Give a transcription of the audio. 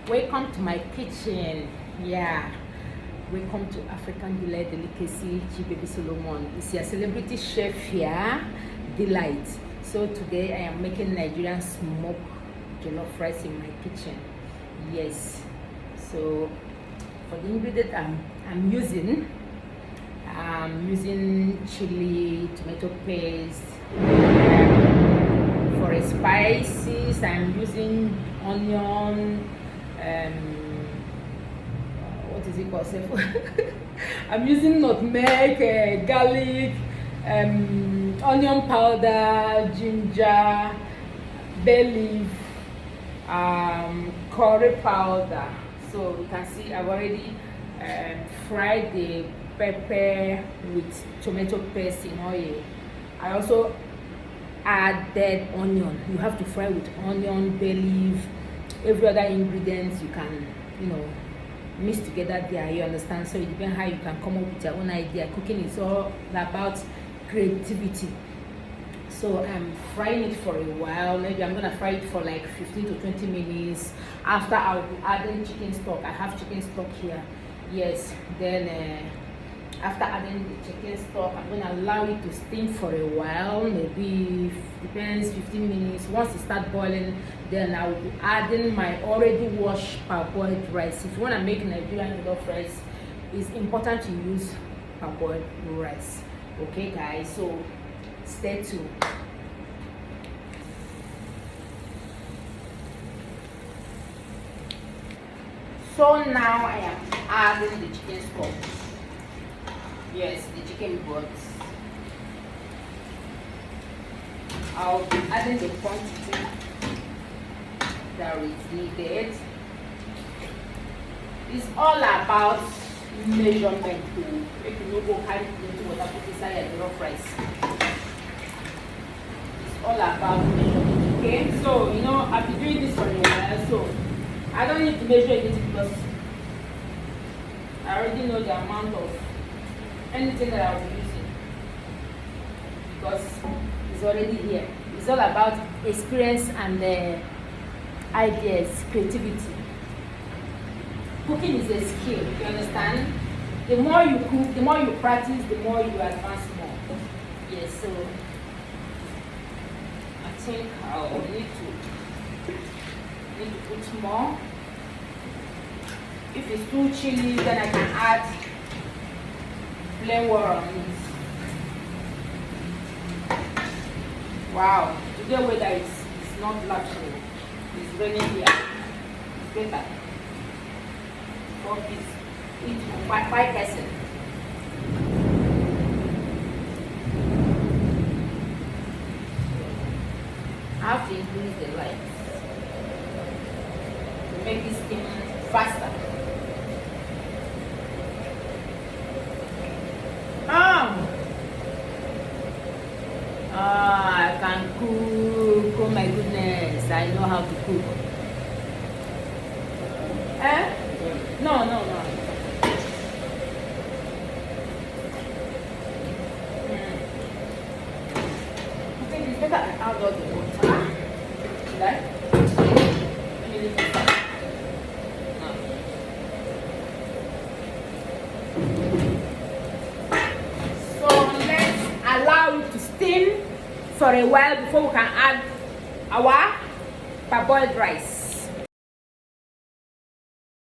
Welcome to my kitchen. Yeah, welcome to African Delight Delicacy. Chibaby Solomon is your celebrity chef here, Delight. So today I am making Nigerian smoked jollof rice in my kitchen. Yes. So for the ingredient I'm using chili, tomato paste. For spices, I'm using onion. What is it called? I'm using nutmeg, garlic, onion powder, ginger, bay leaf, curry powder. So you can see I've already fried the pepper with tomato paste in oil. I also added onion. You have to fry with onion, bay leaf, every other ingredients you can, mix together there. You understand? So it depends how you can come up with your own idea. Cooking is all about creativity. So I'm frying it for a while. Maybe I'm gonna fry it for like 15 to 20 minutes. After I'll be adding chicken stock. I have chicken stock here. Yes. Then after adding the chicken stock, I'm gonna allow it to steam for a while. Maybe depends 15 minutes. Once it starts boiling, then I will be adding my already washed parboiled rice. If you wanna make Nigerian jollof rice, it's important to use parboiled rice. Okay, guys. So stay tuned. So now I am adding the chicken stock. Yes, the chicken broth. I'll be adding the quantity that is needed. It's all about measurement too. If you don't go carry into water, put inside your jollof rice. It's all about measurement. Okay, so I've been doing this for a while, so I don't need to measure anything because I already know the amount of anything that I'll be using because it's already here. It's all about experience and ideas, creativity. Cooking is a skill, you understand? The more you cook, the more you practice, the more you advance more. Yes, so I think I'll need to put more. If it's too chilly, then I can add plain water on it. Wow, today weather is not luxury. It's raining here. It's better. 4 piece. Eat 5 person. I have to increase the light to make this steam faster. I can cook. Oh my goodness, I know how to cook. No. I think it's better I add all the water. Should I? Let me leave it. So let's allow it to steam for a while before we can add our parboiled rice.